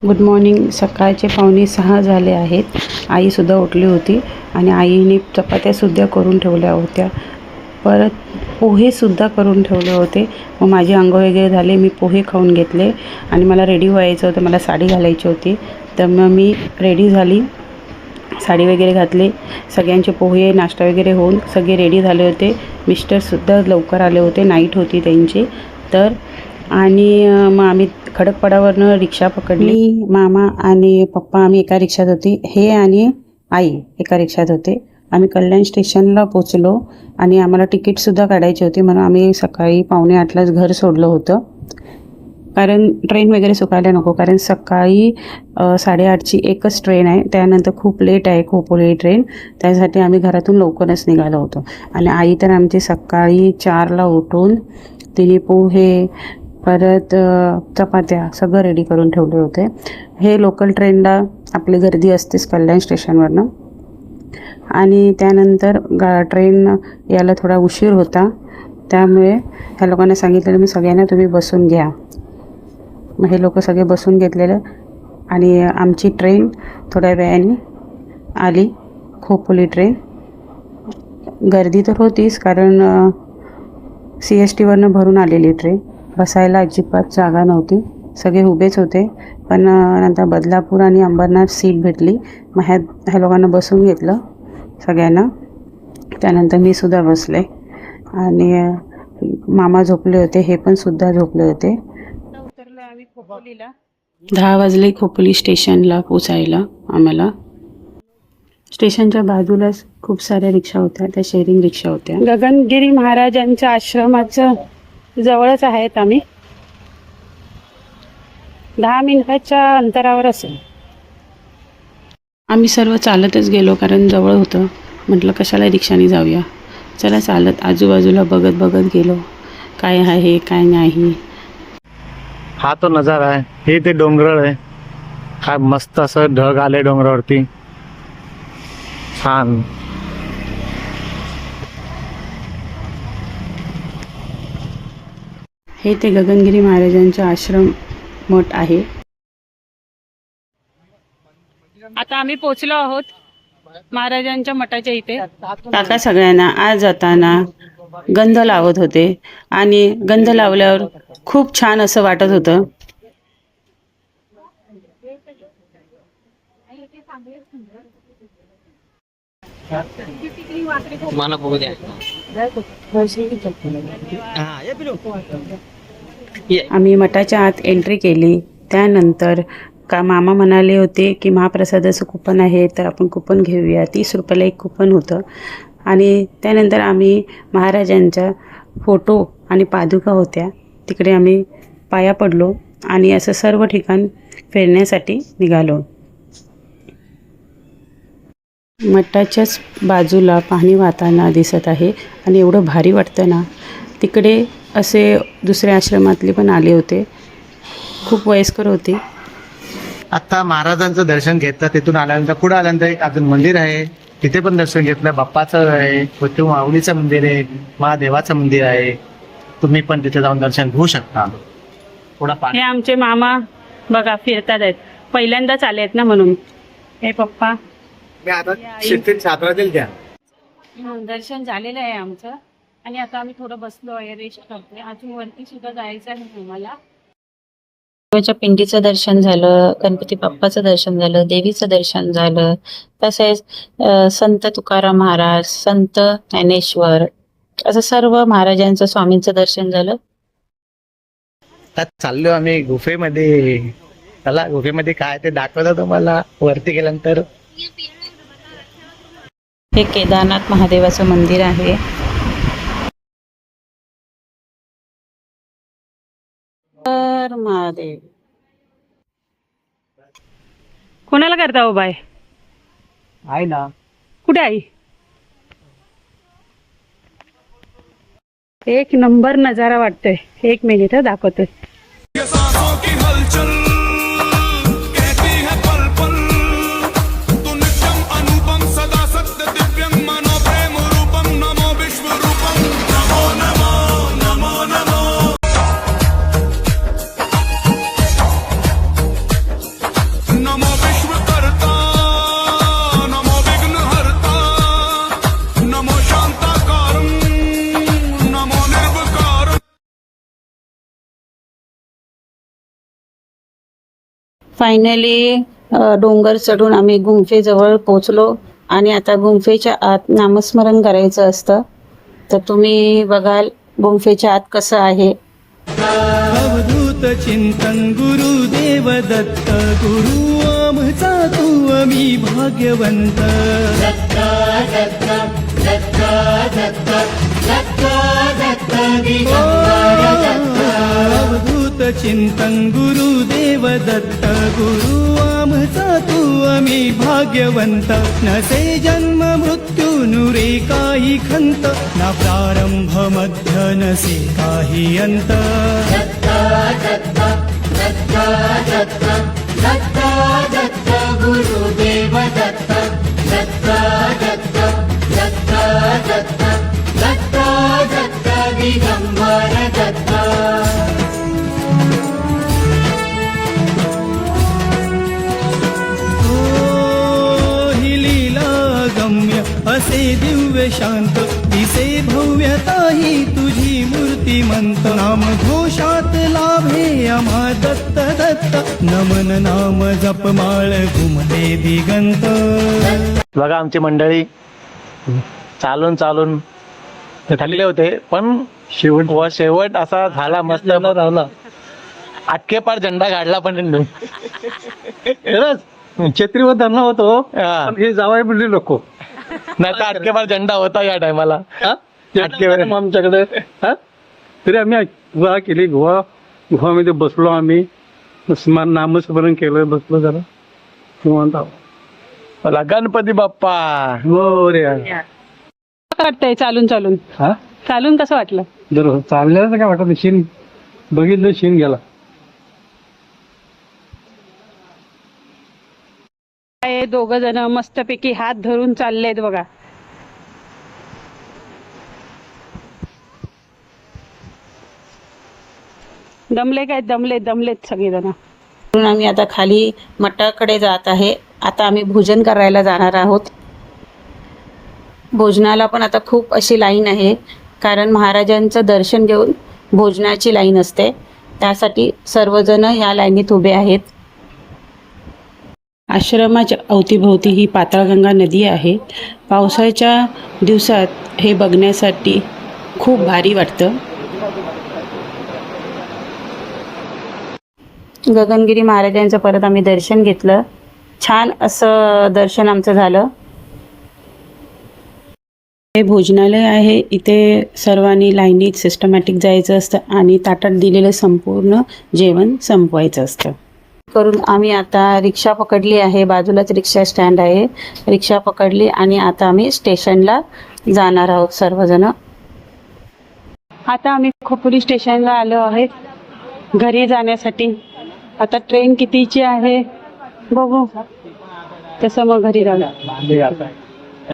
Good morning. सकाळचे 5:45 झाले आहेत. आईसुद्धा उठली होती आणि आईने चपात्यासुद्धा करून ठेवल्या होत्या. परत पोहेसुद्धा करून ठेवले होते. मग माझी अंघोळ वगैरे झाले, मी पोहे खाऊन घेतले आणि मला रेडी व्हायचं होतं. मला साडी घालायची होती, तर मग मी रेडी झाली, साडी वगैरे घातली. सगळ्यांचे पोहे नाश्ता वगैरे होऊन सगळे रेडी झाले होते. मिस्टरसुद्धा लवकर आले होते, नाईट होती त्यांची. तर आणि मग आम्ही खडकपाड्यावरनं रिक्षा पकडली. मामा आणि पप्पा आम्ही एका रिक्षात होती, हे आणि आई एका रिक्षात होते. आम्ही कल्याण स्टेशनला पोचलो आणि आम्हाला तिकीटसुद्धा काढायची होती, म्हणून आम्ही सकाळी 7:45लाच घर सोडलं होतं. कारण ट्रेन वगैरे चुकायला नको, कारण सकाळी 8:30ची एकच ट्रेन आहे. त्यानंतर खूप लेट आहे खोपोली ट्रेन, त्यासाठी आम्ही घरातून लवकरच निघालो होतो. आणि आई तर आमची सकाळी 4ला उठून तिने पोहे परत चपात्या सगळं रेडी करून ठेवले होते. हे लोकल ट्रेनला आपली गर्दी असतेच कल्याण स्टेशनवरनं. आणि त्यानंतर ट्रेन यायला थोडा उशीर होता, त्यामुळे ह्या लोकांना सांगितलेलं मी सगळ्यांना तुम्ही बसून घ्या. मग हे लोक सगळे बसून घेतलेलं आणि आमची ट्रेन थोड्या वेळाने आली, खोपोली ट्रेन. गर्दी तर होतीच, कारण CSTवरनं भरून आलेली ट्रेन. बसायला अजिबात जागा नव्हती, सगळे उभेच होते. पण नंतर बदलापूर आणि अंबरनाथ सीट भेटली, मग ह्या लोकांना बसून घेतलं सगळ्यांना. त्यानंतर मी सुद्धा बसले आणि मामा झोपले होते, हे पण सुद्धा झोपले होते. उतरलो आम्ही खोपोलीला. 10 वाजले खोपोली स्टेशनला पोचायला आम्हाला. स्टेशनच्या बाजूलाच खूप साऱ्या रिक्षा होत्या, त्या शेअरिंग रिक्षा होत्या. गगनगिरी महाराजांच्या आश्रमाचं जवळच आहेत आम्ही, 10 मिनिटाच्या अंतरावर असेल. आम्ही सर्व चालतच गेलो, कारण जवळ होतं. म्हटलं कशाला रिक्षाने जाऊया, चला चालत आजूबाजूला बघत बघत गेलो काय आहे काय नाही. हा तो नजारा आहे, हे ते डोंगर आहे. काय मस्त असं ढग आले डोंगरावरती, छान. हे ते गगनगिरी महाराजांचा आश्रम मठ आहे. आता आम्ही पोचलो आहोत महाराजांच्या मठाच्या इथे. काका सगळ्यांना आज जाताना गंध लावत होते आणि गंध लावल्यावर खूप छान असं वाटत होतं. तुम्हाला बघू द्या. आम्ही मठाच्या आत एंट्री केली. त्यानंतर मामा म्हणाले होते की महाप्रसादाचं कुपन आहे, तर आपण कुपन घेऊया. 30 रुपयाला एक कुपन होतं. आणि त्यानंतर आम्ही महाराजांच्या फोटो आणि पादुका होत्या, तिकडे आम्ही पाया पडलो आणि असं सर्व ठिकाण फिरण्यासाठी निघालो. मठाच्याच बाजूला पाणी वाहताना दिसत आहे आणि एवढं भारी वाटतं ना. तिकडे असे दुसऱ्या आश्रमातले पण आले होते, खूप वयस्कर होते. आता महाराजांचं दर्शन घेतलं. तिथून आल्यानंतर पुढे आल्यानंतर एक अजून मंदिर आहे, तिथे पण दर्शन घेतलं. बाप्पाचं आहे, पृथ्वी माऊलीचं मंदिर आहे, महादेवाचं मंदिर आहे. तुम्ही पण तिथे जाऊन दर्शन घेऊ शकता. थोडा हे आमचे मामा बघा फिरतात आहेत, पहिल्यांदाच आले आहेत ना म्हणून. हे पप्पा. दर्शन झालेलं आहे आमचं आणि आता आम्ही थोडं बसलो आहे, रेस्ट करतोय. अजून वरती सुद्धा जायचं आहे आम्हाला. देवाच्या पिंडीचं दर्शन झालं, गणपती बाप्पाचं दर्शन झालं, देवीचं दर्शन झालं. तसेच संत तुकाराम महाराज, संत ज्ञानेश्वर, असं सर्व महाराजांचं स्वामींचं दर्शन झालं. चाललो आम्ही गुफेमध्ये. चला गुफेमध्ये काय ते दाखवलं तुम्हाला वरती गेल्यानंतर. हे केदारनाथ महादेवाचं मंदिर आहे. तर महादेव कोणाला करता हो बाय? आहे ना. कुठे आई? एक नंबर नजारा वाटतोय. 1 मिनिट दाखवतोय. फायनली डोंगर चढून आम्ही गुंफेजवळ पोचलो आणि आता गुंफेच्या आत नामस्मरण करायचं असतं. तर तुम्ही बघाल गुंफेच्या आत कसं आहे. अवधूत चिंतन गुरुदेव दत्त गुरु आमचा तू आम्ही भाग्यवंत. अवधूत चिंतन गुरुदेव दत्त गुरु आमचा तू आम्ही भाग्यवंत. नसे जन्म मृत्यू नुरे काही खंत ना प्रारंभ मध्य नसे काही अंत. गुरुदेव दत्त दत्त दत्त दत्त दत्त दत्त दत्त दिगंबर दत्त. ही लीला गम्य असे दिव्य शांत दिसे भव्यता ही तुझी मूर्तिमंत. नाम घोषात लाभे आम्हा दत्त दत्त नमन नाम जपमाळ घुमले दिगंत. बघा आमची मंडळी चालून चालून थकले होते, पण शेवट असा झाला मस्त झाला. आटके पार झेंडा काढला पण छत्रीवर धरणं होतो हा. पण हे जावाय म्हणले नको. नाही तर आटके पार झेंडा होता या टायमाला. आटकेवर आमच्याकडे हा? तरी आम्ही गुहा केली. गुहामध्ये बसलो आम्ही, नामस्मरण केलं, बसलो जरा निवांत आहोत. मला गणपती बाप्पा. हो रे कसं वाटतंय चालून चालून हा चालून कसं वाटलं? जर चालल्याचं काय वाटत नाही. शिन बघितलं, शिन गेला. काय दोघ जण मस्तपैकी हात धरून चाललेत बघा. दमलेत सगळेजण. आम्ही आता खाली मठाकडे जात आहे. आता आम्ही भोजन करायला जाणार आहोत. भोजनाला पण आता खूप अशी लाईन आहे, कारण महाराजांचं दर्शन घेऊन भोजनाची लाईन असते. त्यासाठी सर्वजण या लाईनीत उभे आहेत. आश्रमाच्या अवतीभोवती ही पाताळगंगा नदी आहे. पावसाच्या दिवसात हे बघण्यासाठी खूप भारी वाटतं. गगनगिरी महाराजांचं परत आम्ही दर्शन घेतलं. छान असं दर्शन आमचं झालं. हे भोजनालय आहे. इथे सर्वांनी लाईनीत सिस्टमॅटिक जायचं असतं आणि ताटात दिलेलं संपूर्ण जेवण संपवायचं असतं. करून आम्ही आता रिक्षा पकडली आहे. बाजूलाच रिक्षा स्टँड आहे. रिक्षा पकडली आणि आता आम्ही स्टेशनला जाणार आहोत सर्वजण. आता आम्ही खोपोली स्टेशनला आलो आहेत घरी जाण्यासाठी. आता ट्रेन कितीची आहे बघू, तसं मग घरी जाऊ.